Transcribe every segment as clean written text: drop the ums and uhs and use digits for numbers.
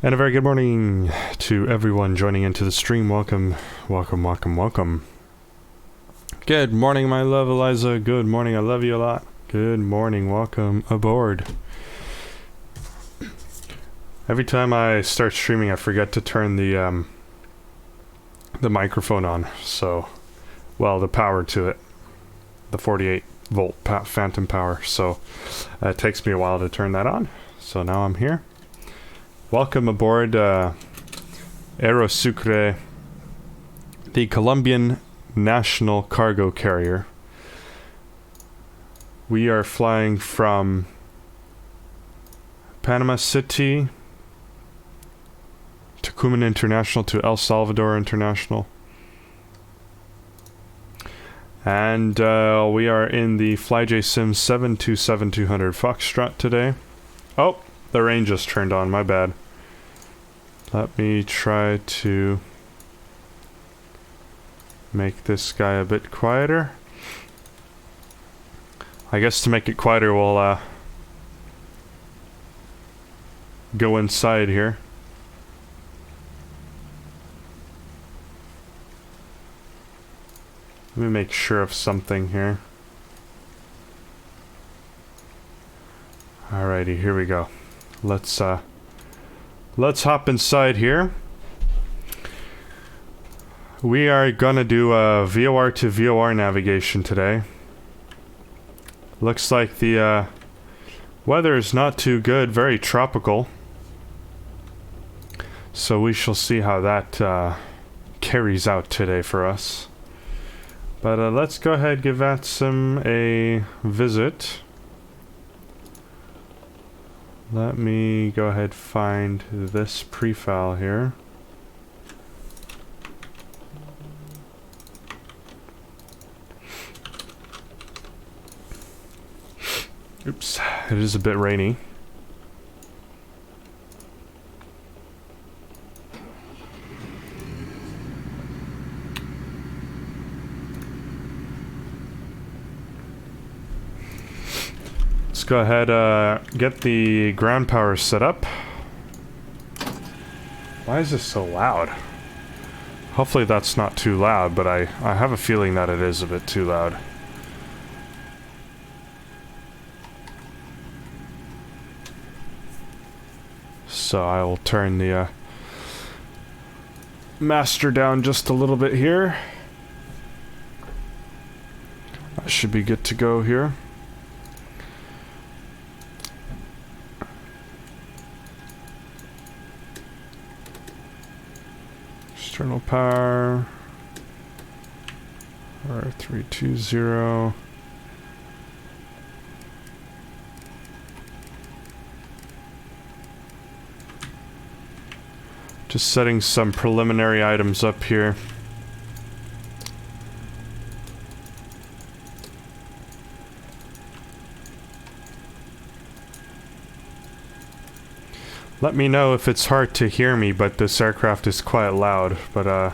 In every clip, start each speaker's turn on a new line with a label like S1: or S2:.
S1: And a very good morning to everyone joining into the stream. Welcome, welcome, welcome, welcome. Good morning, my love Eliza. Good morning, I love you a lot. Good morning, welcome aboard. Every time I start streaming, I forget to turn the microphone on. So, well, the power to it, the 48 volt phantom power. So, it takes me a while to turn that on. So now I'm here. Welcome aboard Aerosucre, the Colombian national cargo carrier. We are flying from Panama City, Tocumen International to El Salvador International. And we are in the FlyJSim 727-200 Foxtrot today. Oh! The rain just turned on, my bad. Let me try to make this guy a bit quieter. I guess to make it quieter, we'll go inside here. Let me make sure of something here. Alrighty, here we go. Let's hop inside here. We are gonna do a VOR to VOR navigation today. Looks like the weather is not too good, very tropical. So we shall see how that carries out today for us. But let's go ahead, give VATSIM a visit. Let me go ahead find this pre-file here. Oops, it is a bit rainy. Let's go ahead, get the ground power set up. Why is this so loud? Hopefully that's not too loud, but I have a feeling that it is a bit too loud. So I will turn the master down just a little bit here. I should be good to go here. External power R320. Just setting some preliminary items up here. Let me know if it's hard to hear me, but this aircraft is quite loud, but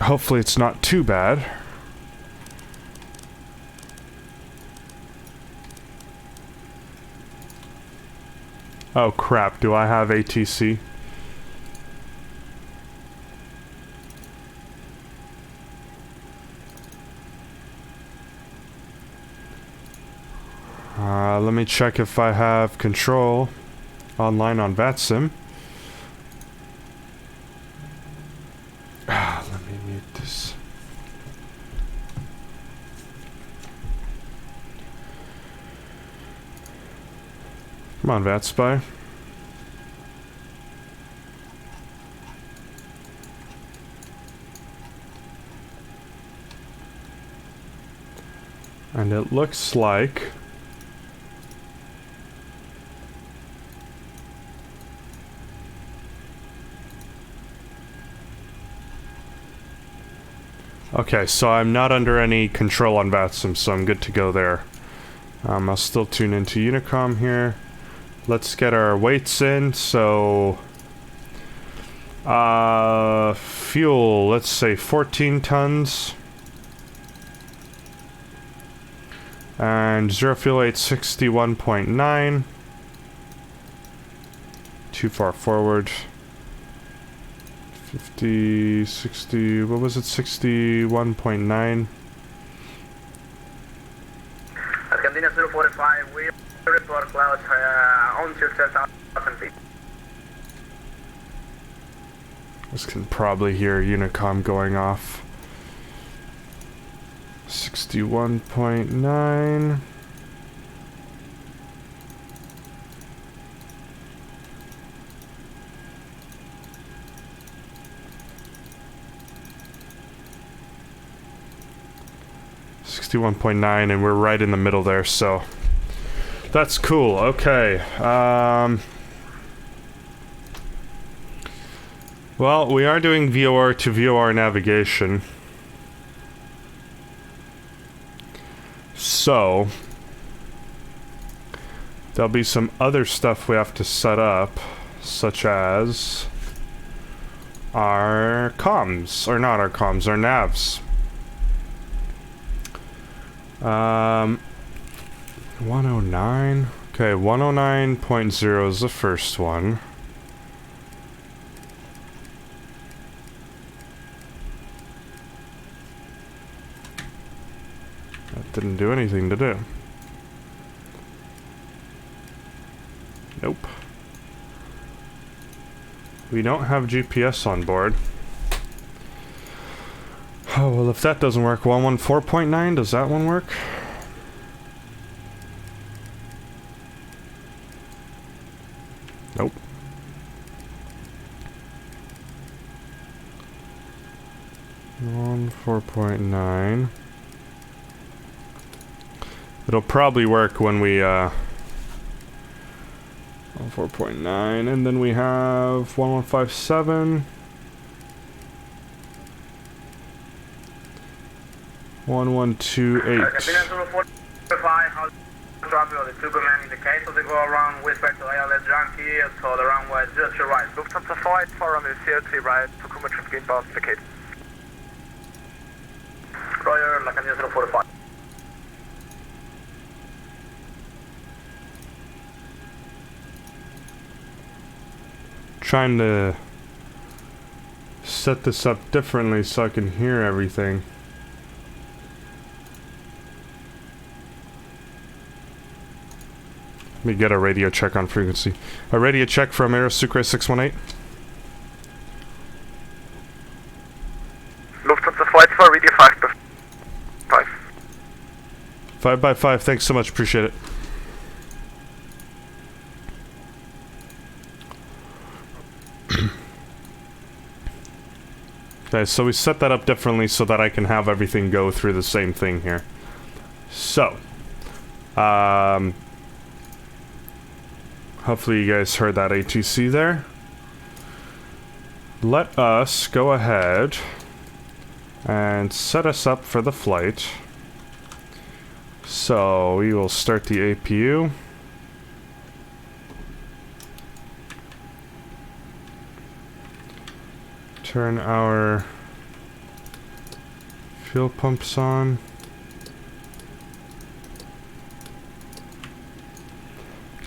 S1: hopefully it's not too bad. Oh crap, do I have ATC? Let me check if I have control online on VATSIM. Let me mute this. Come on, VATSPY. And it looks like okay, so I'm not under any control on VATSIM, so I'm good to go there. I'll still tune into Unicom here. Let's get our weights in, so... fuel, let's say 14 tons. And zero fuel weight 61.9. too far forward. 50, 60, what was it? 61.9.
S2: Argentina 045, we report clouds on 10,000 feet.
S1: This can probably hear Unicom going off. 61.9. .9, and we're right in the middle there, so that's cool. Okay. Well, we are doing VOR to VOR navigation. So there'll be some other stuff we have to set up, such as our comms, or not our comms, our navs. 109. Okay, 109.0 is the first one. That didn't do anything to do. Nope. We don't have GPS on board. Oh, well, if that doesn't work, 114.9, does that one work? Nope. On 4.9. It'll probably work when we, on 4.9, and then we have 1157. 1128.
S2: Argentina 045, how traffic of the Tocumen in the case of the go around with respect to ALS junkie, so the runway 02 right. Lufthansa flight for on the CLT right, Tocumen traffic inbound, vacate. Roger, Argentina 045.
S1: Trying to set this up differently so I can hear everything. Let me get a radio check on frequency. A radio check from Aerosucre 618.
S2: Lufthansa flight for radio 5 by 5.
S1: 5 by 5, thanks so much, appreciate it. Okay, so we set that up differently so that I can have everything go through the same thing here. So, hopefully you guys heard that ATC there. Let us go ahead and set us up for the flight. So we will start the APU. Turn our fuel pumps on.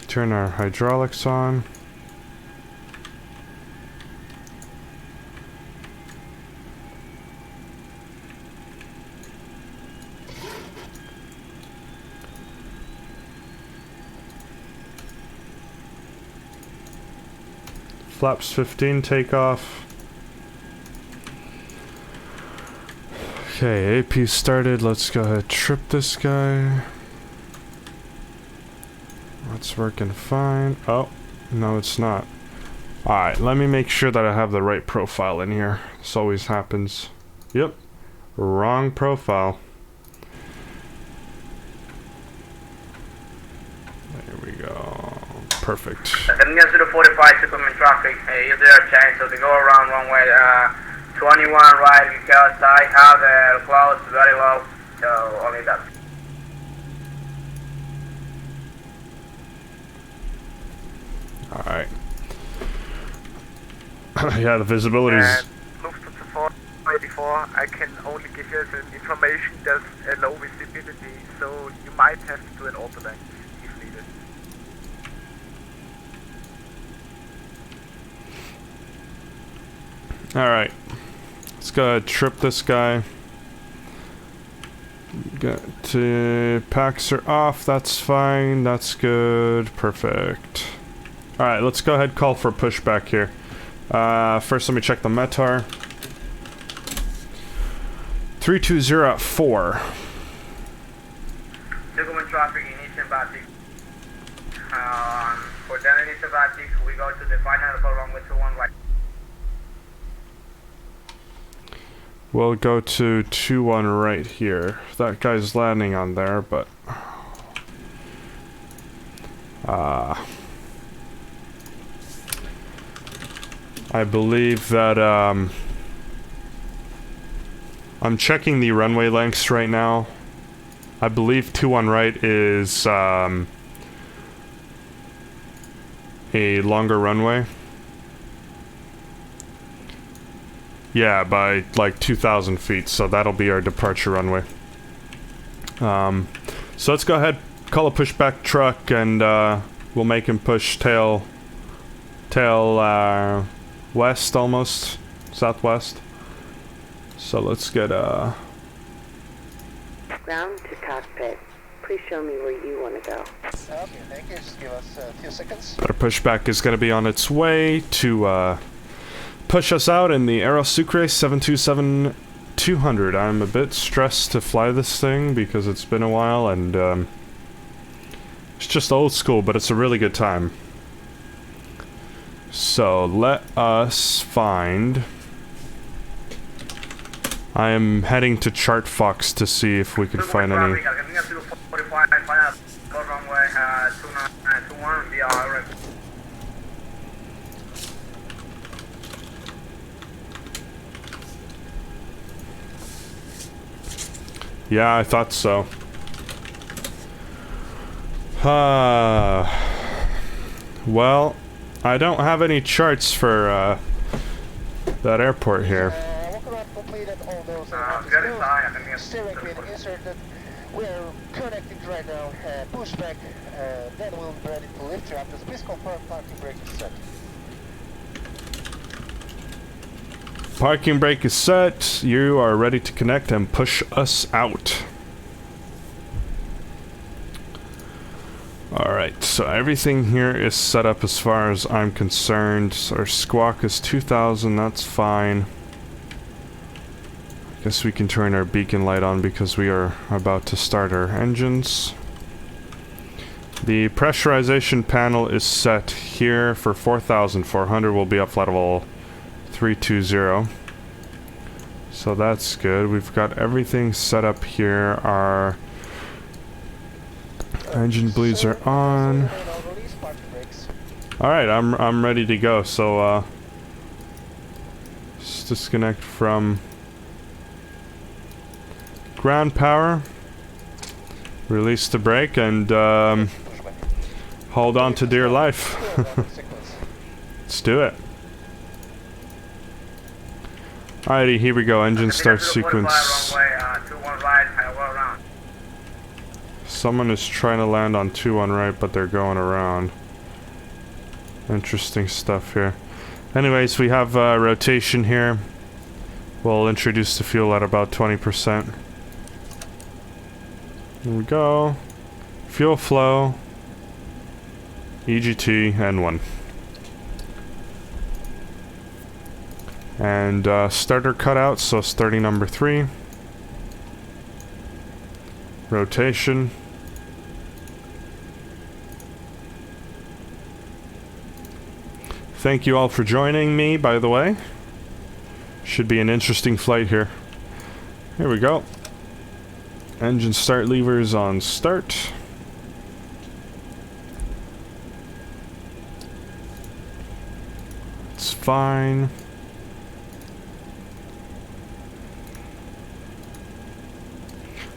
S1: Turn our hydraulics on. Flaps 15 takeoff. Okay, AP started. Let's go ahead and trip this guy. That's working fine. Oh, no it's not. Alright, let me make sure that I have the right profile in here. This always happens. Yep, wrong profile. There we go. Perfect.
S2: Argentina 045, Tocumen traffic, is there a chance of the go around runway 21 right, because I have the clouds very low, so only that.
S1: Alright. Yeah, the visibility is...
S2: Lufthansa 484, I can only give you the information there's a low visibility, so you might have to do an auto length if needed.
S1: Alright. Let's go ahead and trip this guy. Got to... Packs are off, that's fine, that's good, perfect. Alright, let's go ahead and call for pushback here. First let me check the METAR. 320 at 4.
S2: Tocumen traffic in Eastern Baltic. For then in Eastern Baltic, we go to the final for runway 21 right.
S1: We'll go to 21 right here. That guy's landing on there, but... I believe that, I'm checking the runway lengths right now. I believe 21 right is, a longer runway. Yeah, by like 2,000 feet, so that'll be our departure runway. So let's go ahead, call a pushback truck, and we'll make him push tail west almost, southwest. So let's get
S3: ground to cockpit. Please show me where you want to go.
S4: Okay, thank you. Just give us a few seconds.
S1: our pushback is going to be on its way to push us out in the Aerosucre 727-200. I'm a bit stressed to fly this thing because it's been a while, and it's just old school, but it's a really good time. So let us find... I am heading to Chart Fox to see if we can find any... Yeah, I thought so. Well, I don't have any charts for that airport here.
S4: Completed all those steering wheel inserted. We're connected right now. Pushback. Then we'll be ready to lift you up. Just please confirm parking brake is set.
S1: Parking brake is set. You are ready to connect and push us out. Alright, so everything here is set up as far as I'm concerned. Our squawk is 2,000, that's fine. I guess we can turn our beacon light on because we are about to start our engines. The pressurization panel is set here for 4,400. We'll be up flight level 320. So that's good. We've got everything set up here. Our engine bleeds are on. Alright, I'm ready to go. So let's disconnect from ground power. Release the brake and hold on to dear life. Let's do it. Alrighty, here we go. Engine start sequence. Someone is trying to land on 21 right, but they're going around. Interesting stuff here. Anyways, we have rotation here. We'll introduce the fuel at about 20%. Here we go. Fuel flow. EGT N1. And starter cutout, so starting number 3. Rotation. Thank you all for joining me, by the way. Should be an interesting flight here. Here we go. Engine start levers on start. It's fine.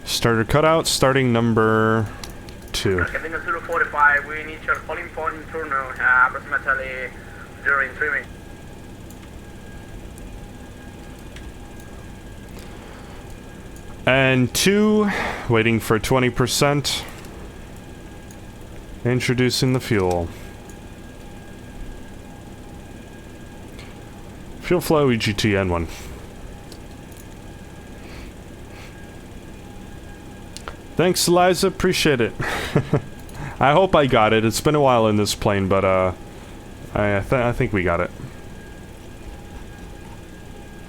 S1: Starter cutout, starting number 2.
S2: Getting a 045, we need your falling point in turn approximately during 3 minutes.
S1: And 2, waiting for 20%. Introducing the fuel. Fuel flow EGTN1. Thanks, Eliza. Appreciate it. I hope I got it. It's been a while in this plane, but I think we got it.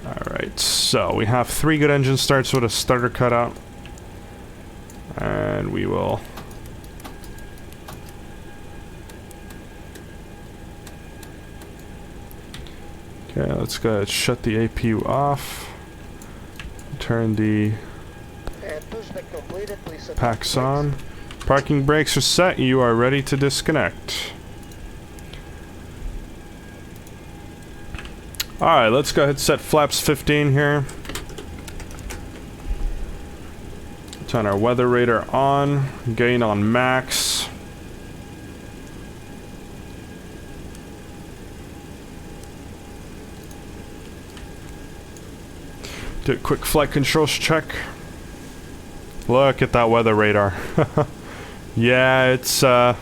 S1: Alright, so we have 3 good engine starts with a starter cutout. And we will... Okay, let's go ahead and shut the APU off. Turn the packs on. Parking brakes are set. You are ready to disconnect. Alright, let's go ahead and set flaps 15 here. Turn our weather radar on. Gain on max. Do a quick flight controls check. Look at that weather radar. Yeah, it's not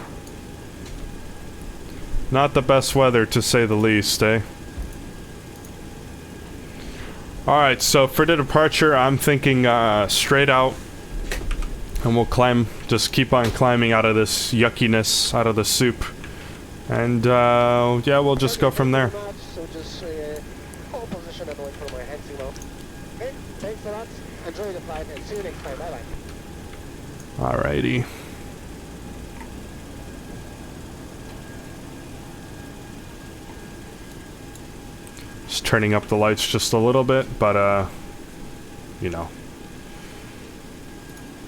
S1: the best weather to say the least, eh? Alright, so for the departure, I'm thinking straight out. And we'll climb, just keep on climbing out of this yuckiness, out of the soup. And yeah, we'll just go from there.
S4: So just hold position and wait for my hand signal. Okay, thanks a lot. Enjoy the flight and see you next time. Bye-bye.
S1: Alrighty. Just turning up the lights just a little bit, but you know,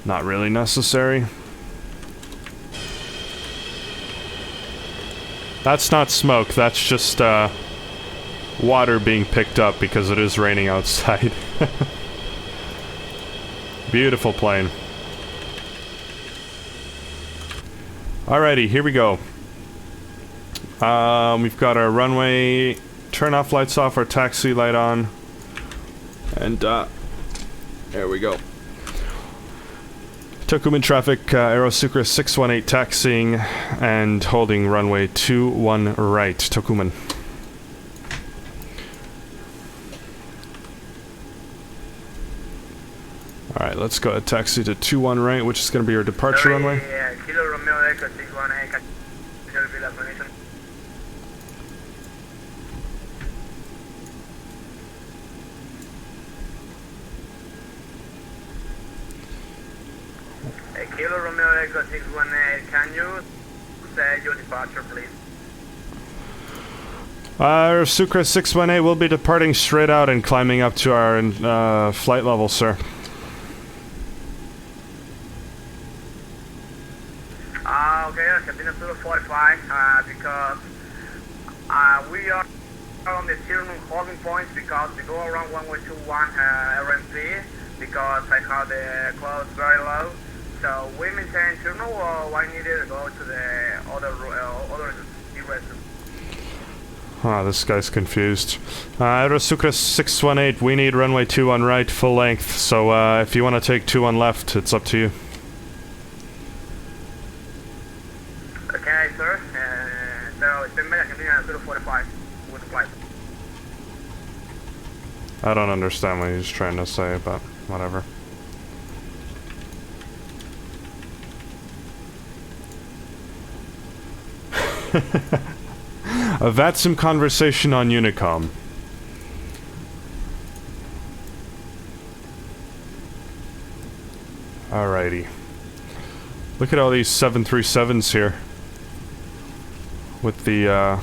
S1: not really necessary. That's not smoke, that's just water being picked up because it is raining outside. Beautiful plane. Alrighty, here we go. We've got our runway turn off lights off, our taxi light on, and there we go. Tocumen traffic, Aerosucre 618 taxiing and holding runway 21 right, Tocumen. Alright, let's go ahead taxi to 21 right, which is going to be our departure runway.
S2: Kilo Romeo Echo 618, permission. Kilo Romeo Echo 618, can you say your departure, please?
S1: Sucre 618 will be departing straight out and climbing up to our flight level, sir.
S2: Okay, Argentina 045, because we are on the steering holding points because we go around 1121 RMP because I have the clouds very low. So we maintain terminal, or I needed to go to the other restroom.
S1: Ah, this guy's confused. Aerosucre 618, we need runway 21 right, full length. So if you want to take 21 left, it's up to you.
S2: Okay, sir. So it's been Argentina 045 with the flight.
S1: I don't understand what he's trying to say, but whatever. I've had some conversation on Unicom. Alrighty. Look at all these 737s here. With the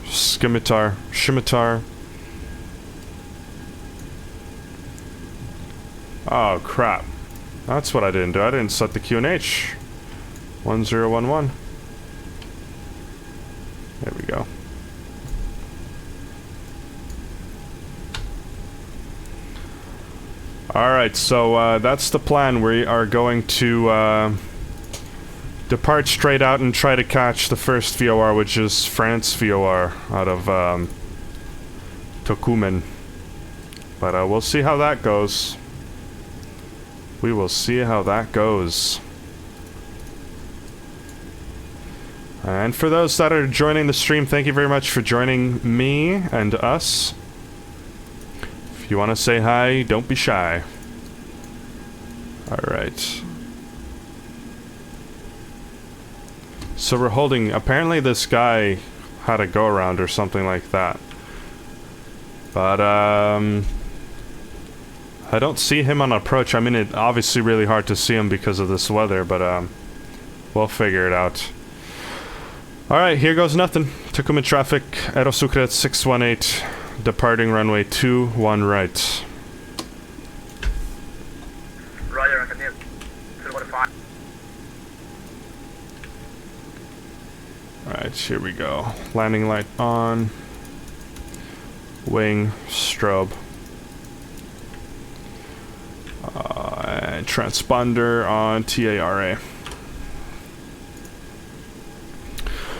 S1: scimitar. Oh crap. That's what I didn't do. I didn't set the QNH. 1011. There we go. Alright, so that's the plan. We are going to depart straight out and try to catch the first VOR, which is France VOR out of Tocumen. But we'll see how that goes. We will see how that goes. And for those that are joining the stream, thank you very much for joining me and us. If you want to say hi, don't be shy. Alright. So we're holding... Apparently this guy had a go-around or something like that. But, I don't see him on approach. I mean, it's obviously really hard to see him because of this weather, but, we'll figure it out. Alright, here goes nothing. Tocumen traffic, Aerosucre at 618, departing runway 21 right.
S2: Roger, I can hear 245.
S1: Alright, here we go. Landing light on. Wing, strobe. And transponder on TARA.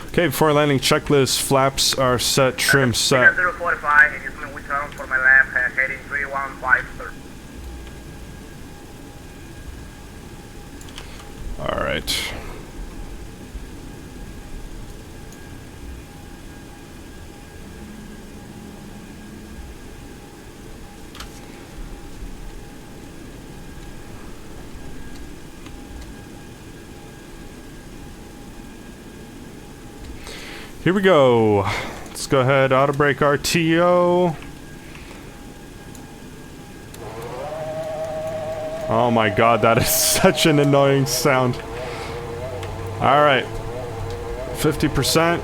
S1: Okay, before landing checklist, flaps are set, trim set.
S2: 045, it is me with turn for my left, heading 315.
S1: Alright. Here we go. Let's go ahead, auto brake RTO. Oh my god, that is such an annoying sound. Alright. 50%.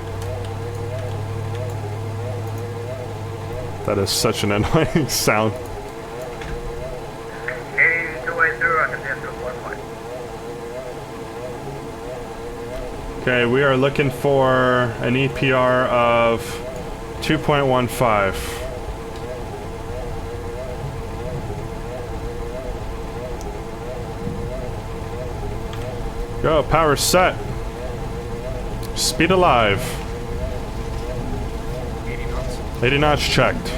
S1: That is such an annoying sound.
S2: Heading 280, I can hear 245.
S1: Okay, we are looking for an EPR of 2.15. Go, power set. Speed alive.
S2: 80 knots.
S1: 80 knots checked.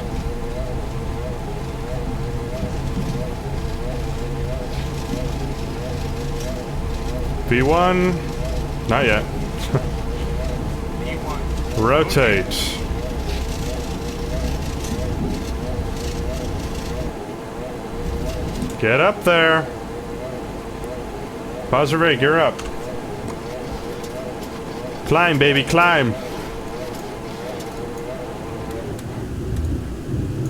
S1: V1. Not yet. Rotate. Get up there. Pause the rig, you're up. Climb, baby, climb.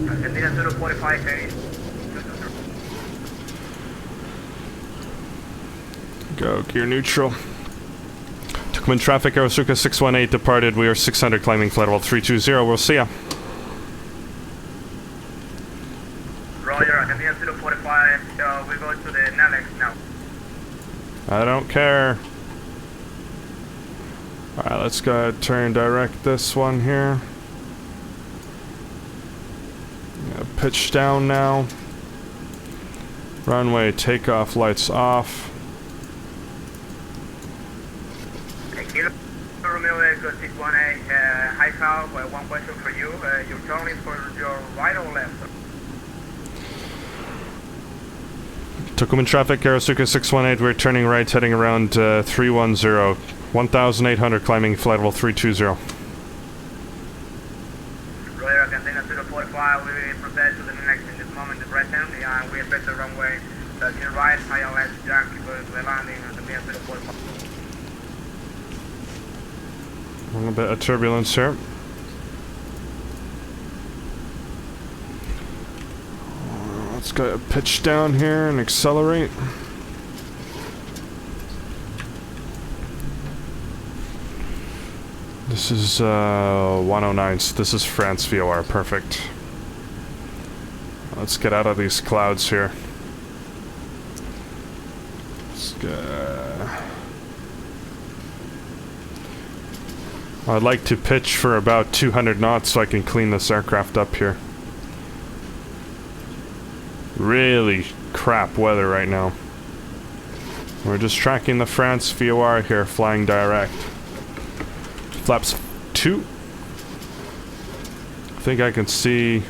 S2: Argentina 045, heading.
S1: Go, gear neutral. Tocumen traffic, Aerosucre 618 departed. We are 600 climbing flight level 320. We'll see ya.
S2: Roger, Argentina 045, we go to the Nalex now.
S1: I don't care. Alright, let's go ahead and turn direct this one here. Pitch down now. Runway takeoff lights off.
S2: Kilo Romeo Echo 618, I have one question for you. Your turn is for your right or left?
S1: Tocumen traffic, Aerosucre 618, we're turning right, heading around 310. 1,800 climbing flight level 320.
S2: Roger, Argentina 045, we proceed to the next in this moment, the present, and we expect the runway to the right, ILS Yankee, for the landing, Argentina 045.
S1: A little bit of turbulence here. Let's go pitch down here and accelerate. This is 109, so this is France VOR, perfect. Let's get out of these clouds here. Let's go. I'd like to pitch for about 200 knots so I can clean this aircraft up here. Really crap weather right now. We're just tracking the France VOR here, flying direct. Flaps 2. I think I can see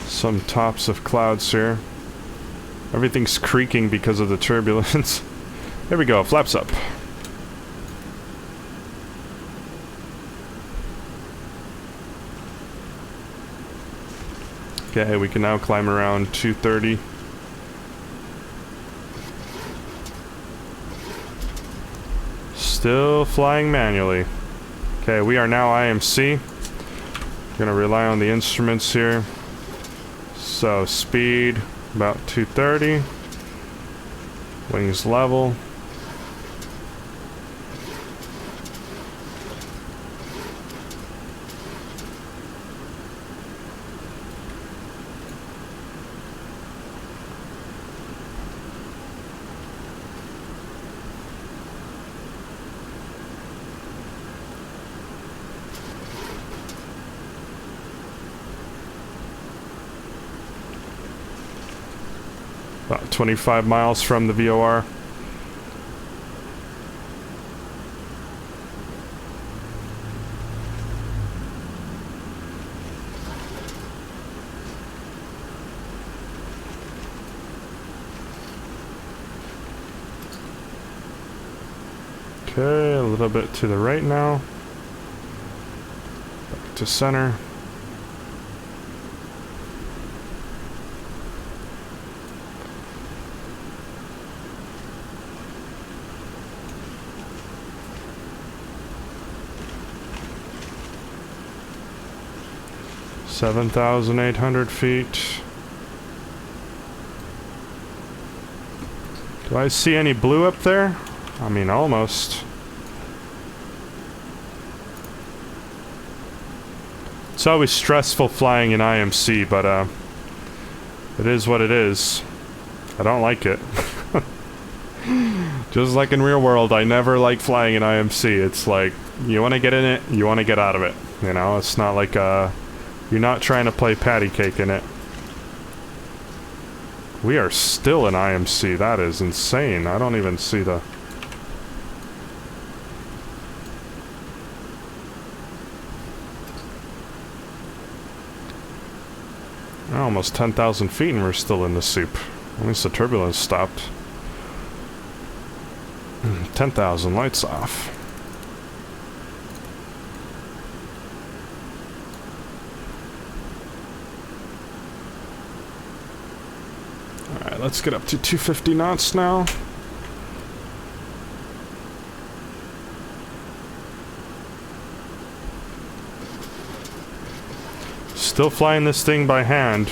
S1: some tops of clouds here. Everything's creaking because of the turbulence. There we go, flaps up. Okay, we can now climb around 230. Still flying manually. Okay, we are now IMC. Gonna rely on the instruments here. So speed about 230. Wings level. About 25 miles from the VOR. Okay, a little bit to the right now. Back to center. $7,800 feet. Do I see any blue up there? I mean, almost. It's always stressful flying in IMC, but it is what it is. I don't like it. Just like in real world, I never like flying in IMC. It's like, you want to get in it, you want to get out of it. You know, it's not like you're not trying to play patty cake in it. We are still in IMC. That is insane. I don't even see the... Almost 10,000 feet and we're still in the soup. At least the turbulence stopped. 10,000, lights off. Alright, let's get up to 250 knots now. Still flying this thing by hand.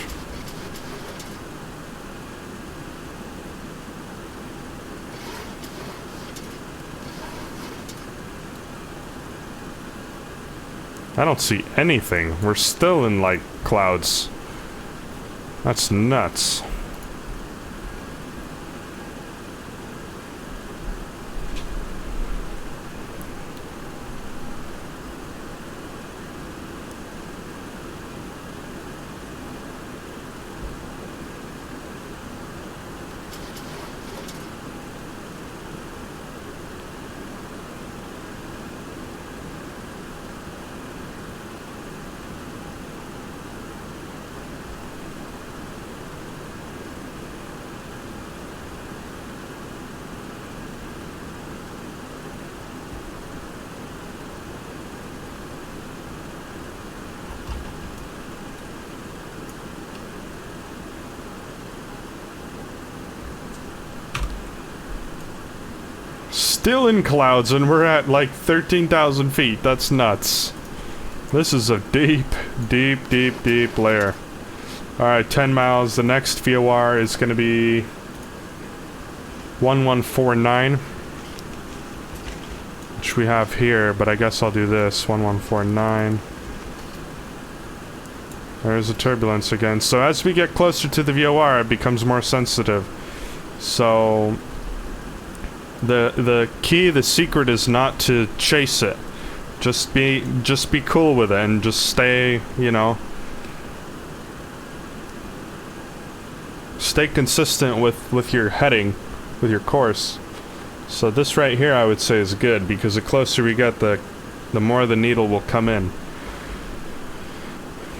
S1: I don't see anything. We're still in, like, clouds. That's nuts. Still in clouds and we're at like 13,000 feet. That's nuts. This is a deep, deep, deep, deep layer. Alright, 10 miles. The next VOR is going to be 1149. Which we have here, but I guess I'll do this. 1149. There's the turbulence again. So as we get closer to the VOR, it becomes more sensitive. So... The key, the secret is not to chase it. Just be cool with it and just stay, you know, stay consistent with your heading, with your course. So this right here I would say is good because the closer we get, the more the needle will come in.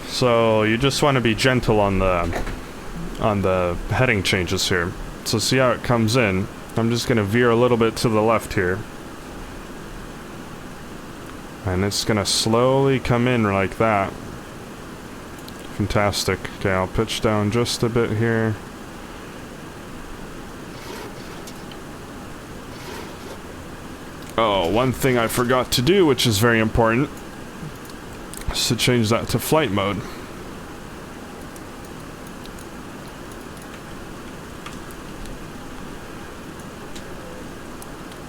S1: So you just want to be gentle on the heading changes here. So see how it comes in. I'm just gonna veer a little bit to the left here. And it's gonna slowly come in like that. Fantastic. Okay, I'll pitch down just a bit here. Oh, one thing I forgot to do, which is very important, is to change that to flight mode.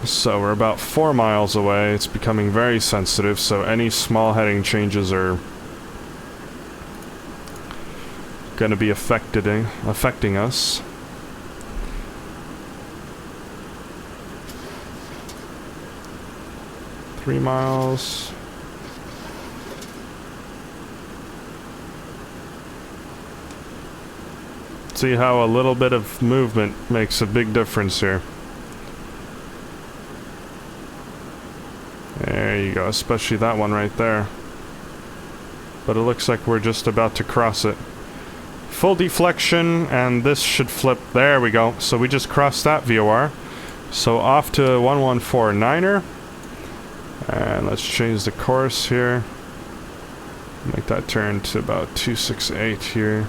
S1: So we're about 4 miles away. It's becoming very sensitive, so any small heading changes are going to be affecting us. Three miles. See how a little bit of movement makes a big difference here. There you go, especially that one right there. But it looks like we're just about to cross it. Full deflection, and this should flip. There we go. So we just crossed that VOR. So off to 114.9er. And let's change the course here. Make that turn to about 268 here.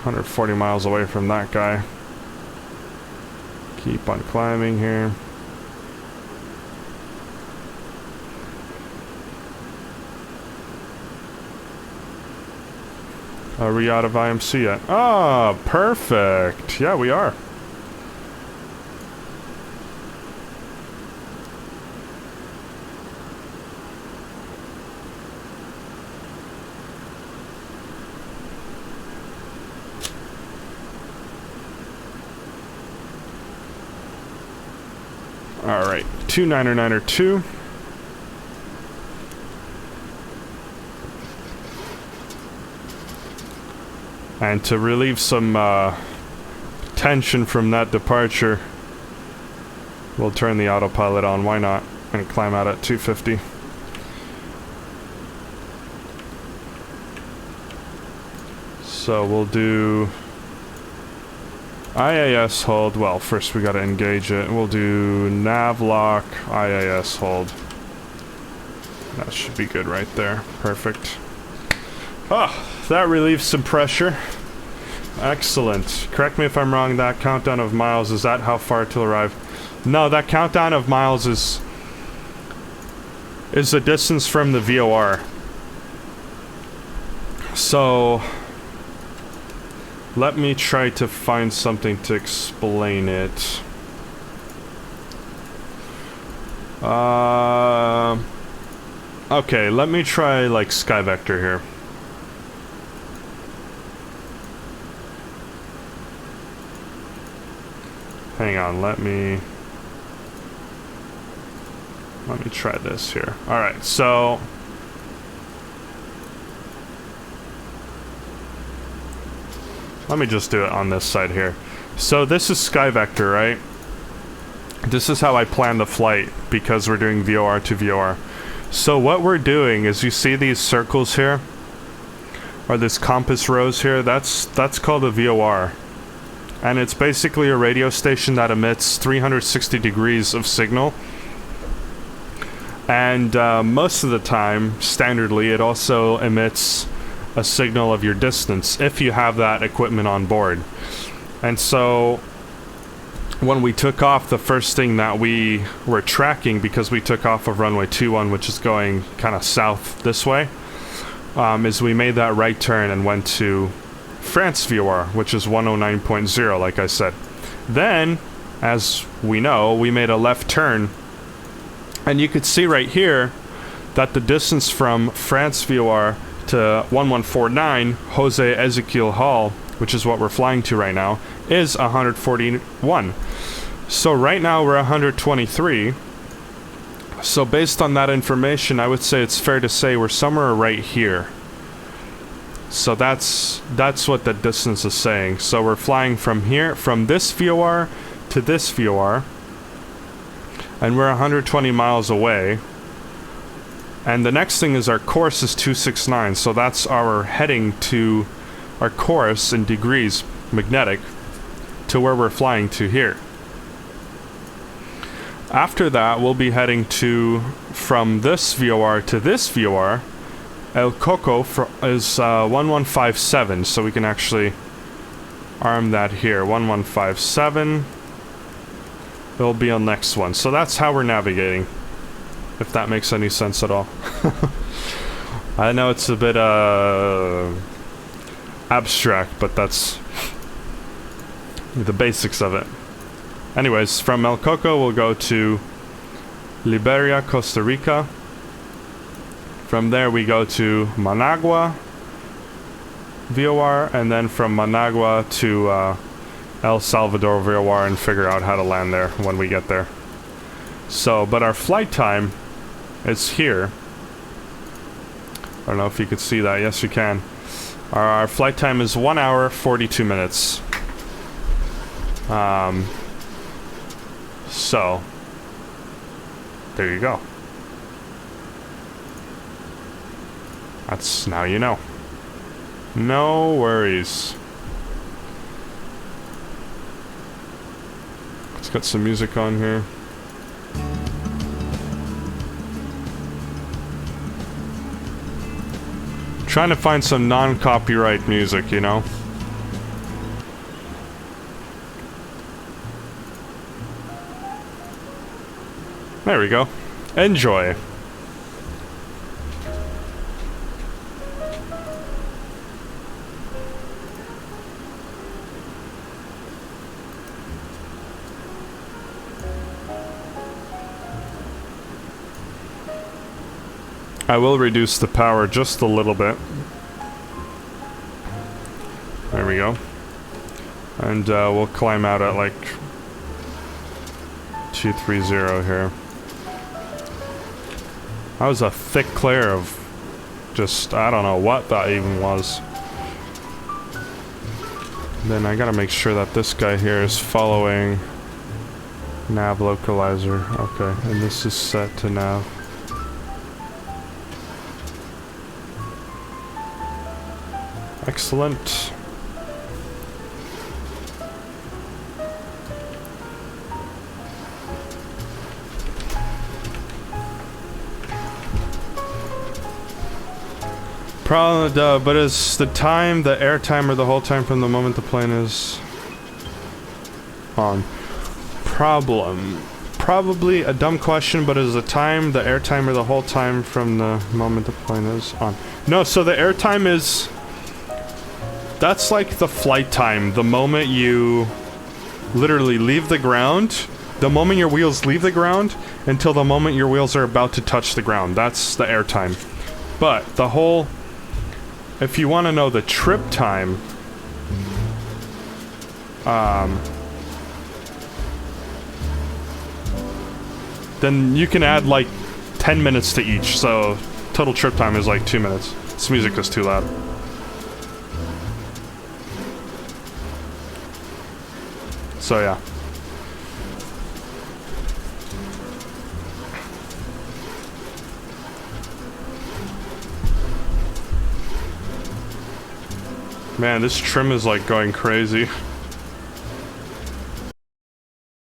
S1: 140 miles away from that guy. Keep on climbing here. Are we out of IMC yet? Ah, perfect. Yeah, we are. Alright, 299er2. And to relieve some tension from that departure, we'll turn the autopilot on, why not, and climb out at 250. So we'll do IAS hold. Well, first we gotta engage it. We'll do nav lock, IAS hold. That should be good right there. Perfect. Oh, that relieves some pressure. Excellent. Correct me if I'm wrong, that countdown of miles, is that how far to arrive? No, that countdown of miles is the distance from the VOR. So let me try to find something to explain it. Okay, let me try like Sky Vector here. Hang on, let me try this here. Alright, so let me just do it on this side here. So this is Sky Vector, right? This is how I plan the flight because we're doing VOR to VOR. So what we're doing is, you see these circles here? Or this compass rose here? That's called a VOR. And it's basically a radio station that emits 360 degrees of signal. And most of the time, standardly, it also emits a signal of your distance, if you have that equipment on board. And so, when we took off, the first thing that we were tracking, because we took off of runway 21, which is going kind of south this way, is we made that right turn and went to France VOR, which is 109.0, like I said. Then, as we know, we made a left turn, and you could see right here that the distance from France VOR to 1149 Jose Ezequiel Hall, which is what we're flying to right now, is 141. So right now we're 123. So based on that information, I would say it's fair to say we're somewhere right here. So that's what the distance is saying. So we're flying from here, from this VOR to this VOR, and we're 120 miles away. And the next thing is our course is 269, so that's our heading to our course in degrees magnetic to where we're flying to here. After that, we'll be heading to, from this VOR to this VOR, El Coco is 1157, so we can actually arm that here. 1157. It'll be on next one. So that's how we're navigating. If that makes any sense at all. I know it's a bit abstract, but that's the basics of it. Anyways, from El Coco we'll go to Liberia, Costa Rica. From there we go to Managua, VOR, and then from Managua to El Salvador, VOR, and figure out how to land there when we get there. So, but our flight time is here. I don't know if you could see that. Yes, you can. Our flight time is 1 hour, 42 minutes. So, there you go. That's, now you know. No worries. Let's get some music on here. Trying to find some non-copyright music, you know? There we go. Enjoy. I will reduce the power just a little bit. There we go. And we'll climb out at like 230 here. That was a thick clear of just, I don't know what that even was. Then I gotta make sure that this guy here is following nav localizer. Okay, and this is set to nav. Excellent. But is the time, the air timer, the whole time from the moment the plane is on? Probably a dumb question, but is the time, the air timer, the whole time from the moment the plane is on? No, so the air time is... That's like the flight time. The moment you literally leave the ground, the moment your wheels leave the ground, until the moment your wheels are about to touch the ground. That's the air time. But the whole... If you want to know the trip time, then you can add like 10 minutes to each, so total trip time is like 2 minutes. This music is too loud. So yeah. Man, this trim is like going crazy.